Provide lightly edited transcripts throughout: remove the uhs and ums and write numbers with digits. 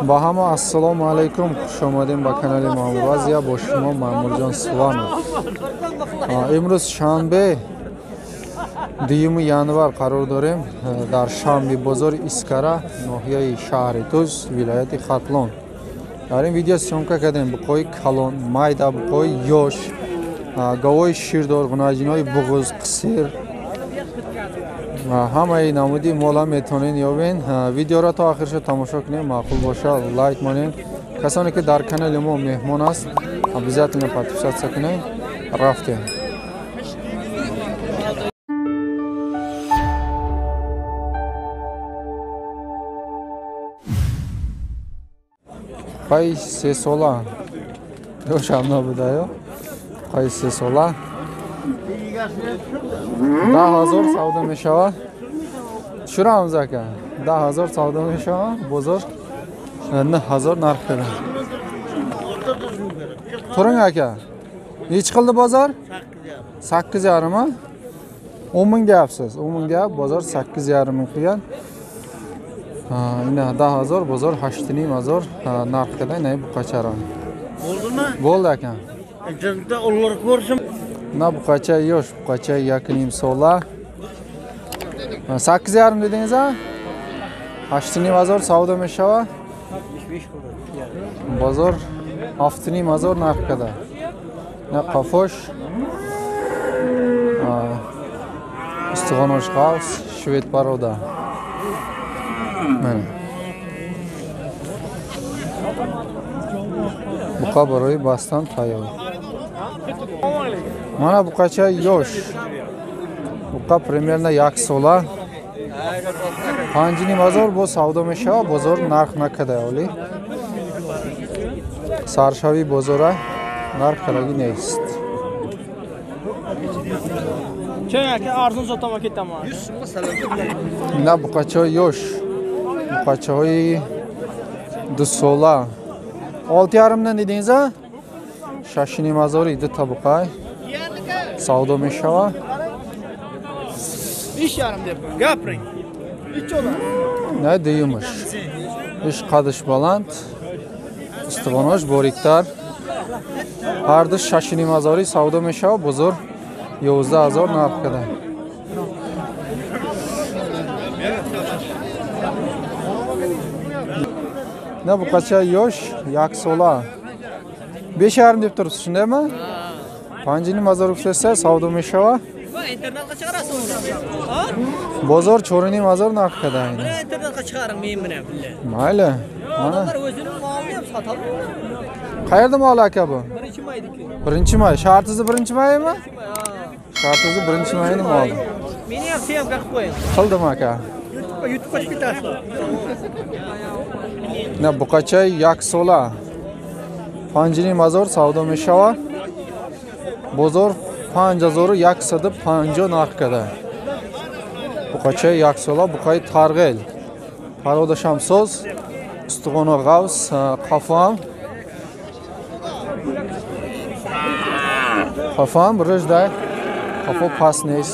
با همه السلام علیکم، خوش آمدیم با کانال مامورازیا. با شما مامورجان سوانو. امروز شنبه 2 январ قرار داریم در شنبه بازار اسکره ناحیه شهر توز ولایت خاطلون. در این ویدیو سیمکا کردیم بقای کلان مایدا بقای یوش گوای شیردار غناجینای بغض قصیر همه نمودی مولا میتونین یابین. ویدیو را تا آخرش تماشا کنین، معقول باشه لایک کنین. کسانی که در کانال ما مهمان است обязательно подписаться کنین. رفتیم. پای 3 ساله یوش هم نبوده یا پای 3 ساله 10,000 سودا میشود. شروع هم زکه 10,000 سودا میشود. بازار 9,000 نرخ کرده. تورنگ اکه هیچ قلده بازار 8,000 ما 10,000 deyapsiz. 10,000 deyap, bozor 8,5 ming qilgan. Ina 10,000 bozor 8,500 narx qilgan. Ina bu qacharo. Bo'ldimi? Bo'ldi aka. Internetda ular ko'rishim. Na bu qacha yosh, bu qacha 2,5 so'la. 8,5 dedingiz a? 8,500 savdo mishava. Bozor 7,500 narx qilgan. Na qafosh. Istig'onosh qaus, shved paroda. Mana. Buqa baroy bastan tayyor. Mana bu qacha yosh. Buqa примерно 1 sola. 5,500 bu savdo mishava, bozor narx nakada oli. Sarshavi bozora narx karagi nest. Çöğünki arzun sotama ketama. Na bu qacha yosh. Bu qacha 2 sola. 6,5 dedingiz a? 6,500 idi tabuqay. Savdo mishava. 5,5 deb gapiring. 3 olar. Ne deymiş? İş qadish baland. Istig'onosh boriktar. Hardish 6,500 savdo mishava, bozor 11,000 narx qildi. Ne bu qacha yosh 1 sola 5,5 deb turibsiz, shundaymi? 5,500 rupiya savdo mishava. İnternetga chiqarasiz. Bozor 4,500 narx qildi. İnternetga chiqaring men bilan billahi. Mayli. Mana Ular o'zining molini ham sotadi. qayerda mol aka bu? 1-maydiki. 1-may. Shartizi 1-maymi? Shartizi 1-mayning moli. Meni ham sevga qilib qo'ying. Qildim aka. YouTube'ga chiqib ketasiz. Ne bu qacha 1 sola 5,500 savdo mishava. Bozor 5,150 narx qildi. Bu qacha 1 sola, bu qay targ'il. Paroda shamsoz, istig'ona g'avs, qafam. Qafam rijda. Qafo pasnes.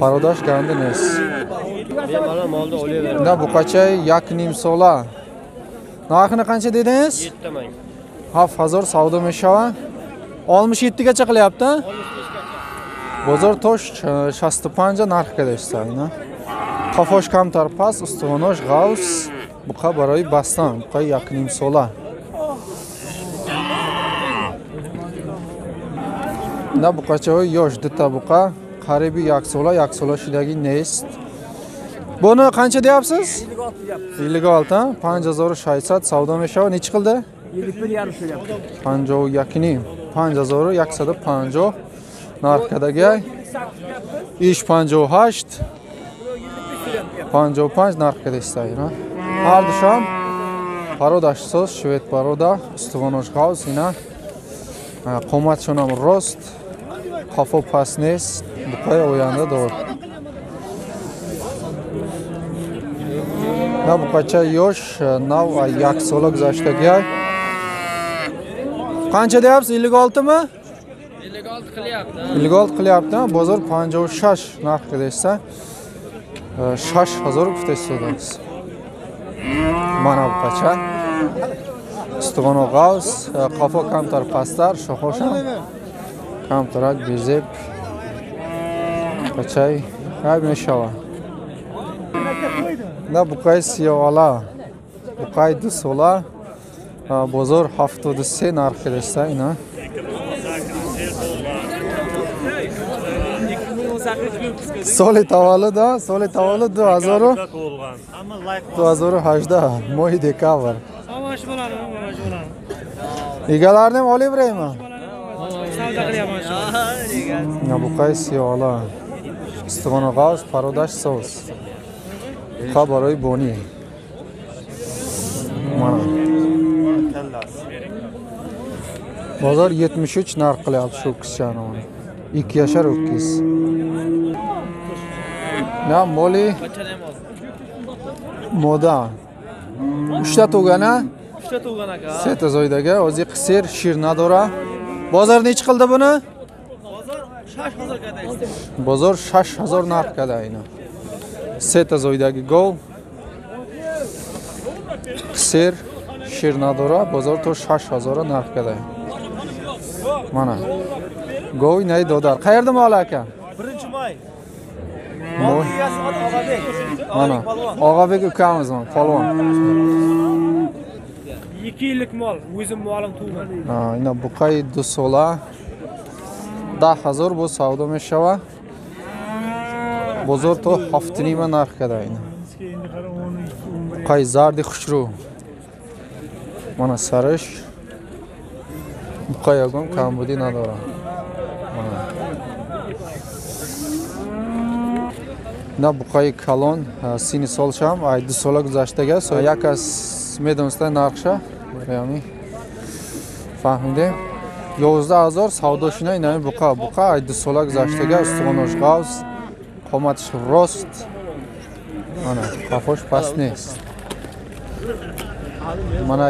Parodash gandines. Mana molda olaver. Ne bu qacha 1,5 sola. Narxini qancha dedingiz? 7,000. 7,000 savdo mishava. 67 gacha qilyapti. Bozor tosh 65 narx qilishsa, ina. Qafosh kamtar pas, istig'onosh g'avs, buqa baroy bastan, buqa 1,5 sola. Na bu qacha yosh dita buqa, qaribi 1 sola, 1 sola shidagi nest. Buni qancha deyapsiz? 56 ha? 5,600 savdo mishava necha qildi? 51,5 so'rayapti. 52,5 5,150 narx qildi. Ish 58 55 narx qildi istaydi. Hardisham parodash so'z, shved paroda, istig'onosh g'avs, ina. Qomatshonam rost, qafo pasnes, buqay o'yanda dor. Na bu qacha yosh, nav 1 sola guzashtaga. Qancha deyapsiz? 56 mi? 56 qilyapti. 56 qilyapti. Bozor 56 narx qilsa 6,000 putay sodasiz. mana buqacha. Ustug'oni g'avs, qafo kamtar pastlar, shoxosh ham kamtarak bezib. Buqachay, hay meshava. Na buqay siyola. Buqay dusola. Bozor 73 narxi desta ina. Soli tavallud, soli tavallud 2018 mohi dekabr. Egalarni ham olib beraymi? Savdo qilyapman shu. Na buqay siyola. Ustug'oni g'avs, parodash so'z. Buqa baroy boni. Mana. Bozor 73 narx qilyapti shu qizchani. 2 yashar o'kiz. Na moli moda. 3 ta tug'ana? 3 ta tug'an aka. Setazoydagi o'zi qisir shir nadora. Bozor nech qildi buni? Bozor 6000 kadaydi. Bozor 6000 narx kadaydi. Setazoydagi gov. Qisir shir nadora bozor to 6000 narx kadaydi. Mana. Gov nay dodar. Qayerda mol aka? 1-may. Moy. Og'abek. Mana. Og'abek ukamizmi? Polvon. 2 yillik mol, o'zim molim tug'man. Ina buqay dusola 10000 bu savdo meshava. Bozor to haftinima narx kadaydi. Buqay zardi xushru. Mana sarish. Buqay agam kambudi nadora. Mana. Na buqay kalon sini solsham ay dusola guzashtaga so yakas medonsta narxsha. Ya'ni fahmidem. 11000 savdoshina ina buqa ay dusola guzashtaga ustug'onosh g'avs qomatish rost. Mana qafosh pastnes. Mana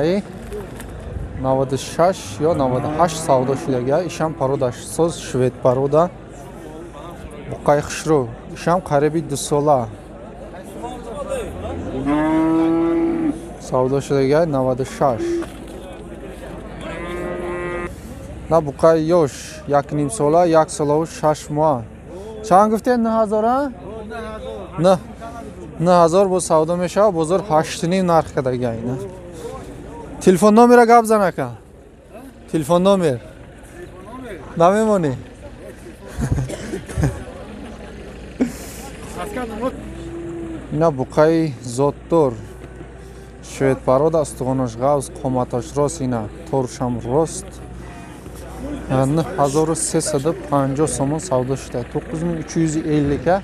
96 yo 98 savdoshidaga isham parodash so'z shved paroda. Buqay xushru isham qaribi dusola. Savdoshidaga 96. Na buqay yosh 1.5 sola, 1 sola 6 mois. Chand guften 9000? Ne. 9000 bu savdo mesha, bozor 8.5 narxga degayni. Telefon nomeri gap zan aka. Telefon nomer. Namemoni. Na buqay zottor. Shved paroda ustug'onosh g'avs qomatosh rost ina torsham rost. 1350 somon savdo shida 9350 ga.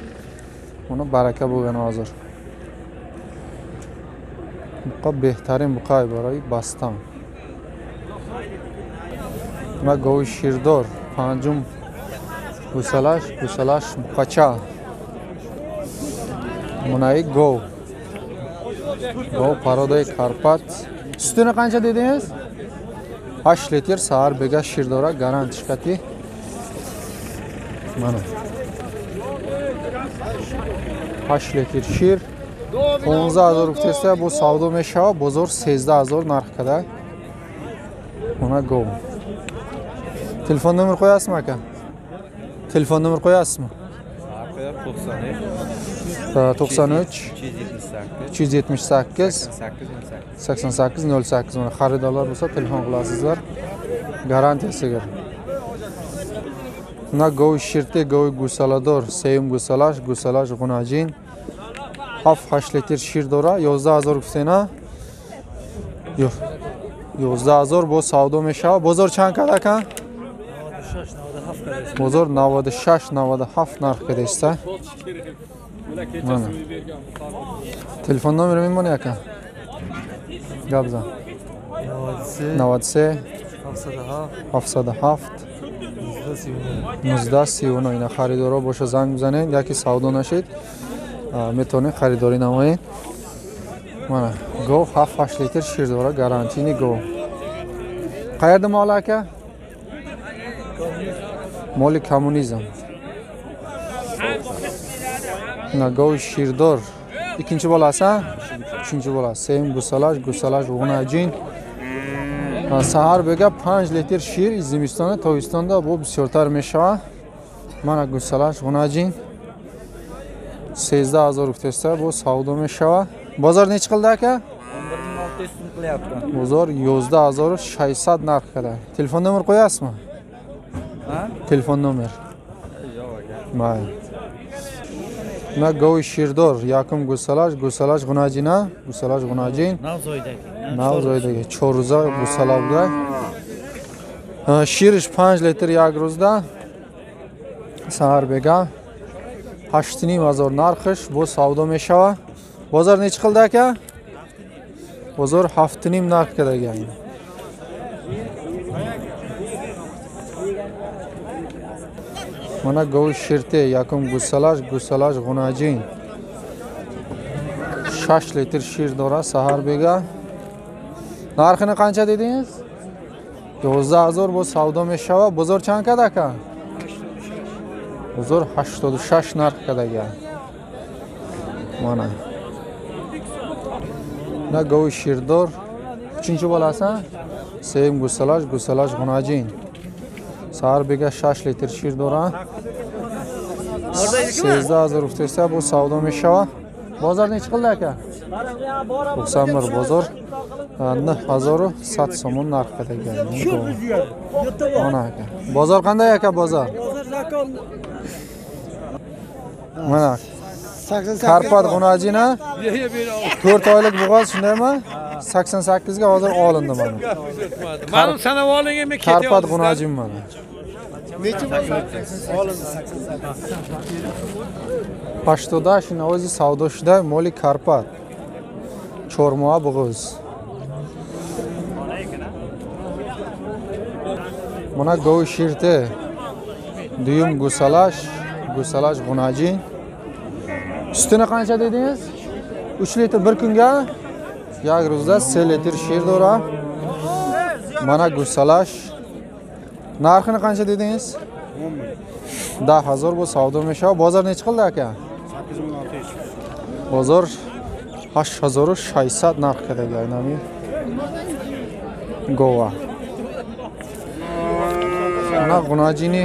Buni baraka bo'lgan hozir. Buqa behtarin buqay baroy bastam. Ma go'y shirdor, panjum gusalash buqacha. Munay go. Go paroday Karpat. Sutini qancha dedingiz? 8 litr sahar bega shirdora garant chiqati. Mana. 8 litr shir. 15000 rupiya bu savdo mesha, bozor 13000 narxda. Mana go. Telefon nomer qo'yasizmi aka? Telefon nomer qo'yasizmi? 93 278 8808. Mana xaridorlar bo'lsa telefon qilasizlar. Garantiyasiga. Na go'y shirte, go'y gusalador, seyum gusalash g'unajin. 8 litr shir dora 11000 rupiya. Yo'q. 11000 bu savdo mesha. Bozor chand kad aka? Bozor 96-97 narxga deysiz. Mana. Telefon nomeri nima aka? Gabza. 97 77 19 اینا خریدارا باشه زنگ بزنید یکی سودا نشید میتونید خریداری نمایید. mana go 7 litr shir dora garantini go. Qayerda mol aka? Moli kommunizm. Na go shirdor. İkinci bolasi? 3 bola. Seyim gusalash g'unajon. Sahar bega 5 litr shir zimistonda tovistonda bu bisyortar meshava. Mana gusalash g'unajon 13000 rupiya bu savdo meshava. Bozor nech qildi aka? 11600 so'm qilyapti. Bozor 11600 narx qiladi. Telefon nomer qo'yasizmi? Ha? Telefon nomer. Yo'q aka. Mayli. Na go'y shirdor yakum gusalash g'unajina, gusalash g'unajin. Navzoydagi Cho'rza gusalavda. Shirish 5 litr yagruzda. Sahar bega 8500 narxish bu savdo meshava. Bozor nech qildi aka? Bozor 7,5 narx kedagan. Mana go'y shirte yakum gusalash g'unajin. 6 litr shir dora sahar bega. Narxini qancha dedingiz? 12000 bu savdo meshava. Bozor chankada aka? Bozor 86 narx kedagan. Mana. Na go'y shirdor 3-chi bolasi Seyim gusalash g'unajin. Sahar bega 6 litr shir dora. 13000 rupiya bu savdo meshava. Bozor nech qildi aka? 91 bozor 9100 so'm narx kedagan. Mana aka. Bozor qanday aka bozor? Mana Karpat g'unajina 4 oylik bo'g'oz shundaymi? 88 ga hozir olindi mana. Ma'lum sanab olingan Karpat g'unajin mana. Necha olindi? Pashtoda shuna o'zi savdoshida Moli Karpat. Chormoa bo'g'oz. Mana go'y shirte. Duyum gusalash g'unajin. Üstüne qancha dedingiz? 3 litr bir kunga yagruzda 1 litr shir dora. Mana gusalash. Narxini qancha dedingiz? 10000 bu savdo meshava. Bozor nech qildi aka? 8600. Bozor 8600 narx kedagan. Go'va. Mana g'unajini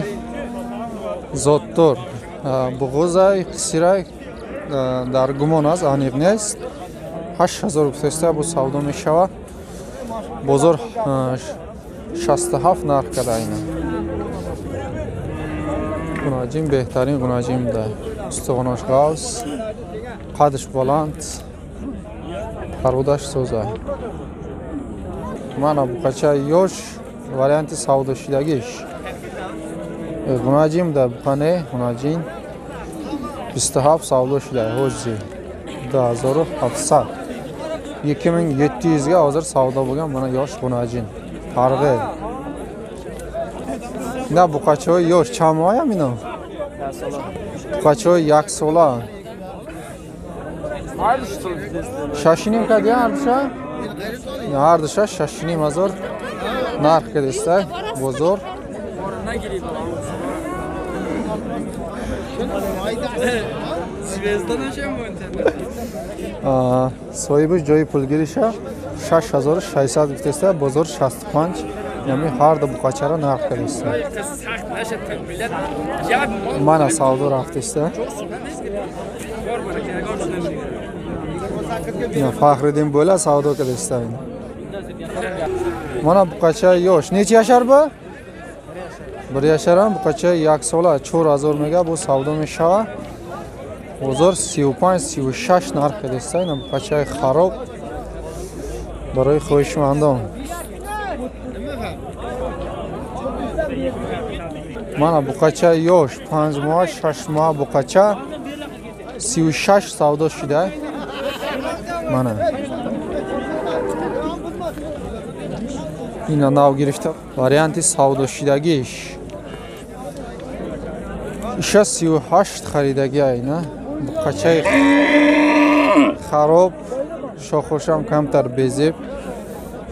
zottor. Bo'g'ozay qisiray در گمان است آنیق نیست 8000 روپیه bu savdo meshava. Bozor 67 narx کرده اینا. G'unajin بهترین g'unajin ده. استخوانش قوس قدش بلند پرودش سوزه. Mana bu qacha yosh varianti savdo shidagich. G'unajin da bu qane g'unajin 27 savdo shida hozir 10700 2700 ga hozir savdo bo'lgan mana yosh g'unajin farqi na bu qachoy yosh chamoya mino qachoy yaksola shashinim kad yardisha yardisha shashinim azor narx kedesta bozor Sohibi joyi pulgirisha 6600 vitesda bozor 65 ya'ni har da buqachara narx qilishsa. Mana savdo raftista. Ya Faxriddin bo'la savdo qilishsa. Mana buqacha yosh. Necha yashar bu? 1 yashar ham buqacha yaksola 4000 mega bu savdo meshava. Bozor 35-36 narx qilishsa, bu buqacha xarob. برای خویشمندان mana buqacha yosh 5 mah 6 mah buqacha 36 savdo shida mana ina nav girifta varianti savdo shidagish isha 38 xaridagi ayna buqacha xarob shoxosham kamtar bezib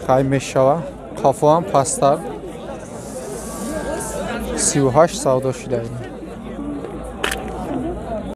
xay meshava qafo ham pasttar 38 savdo shida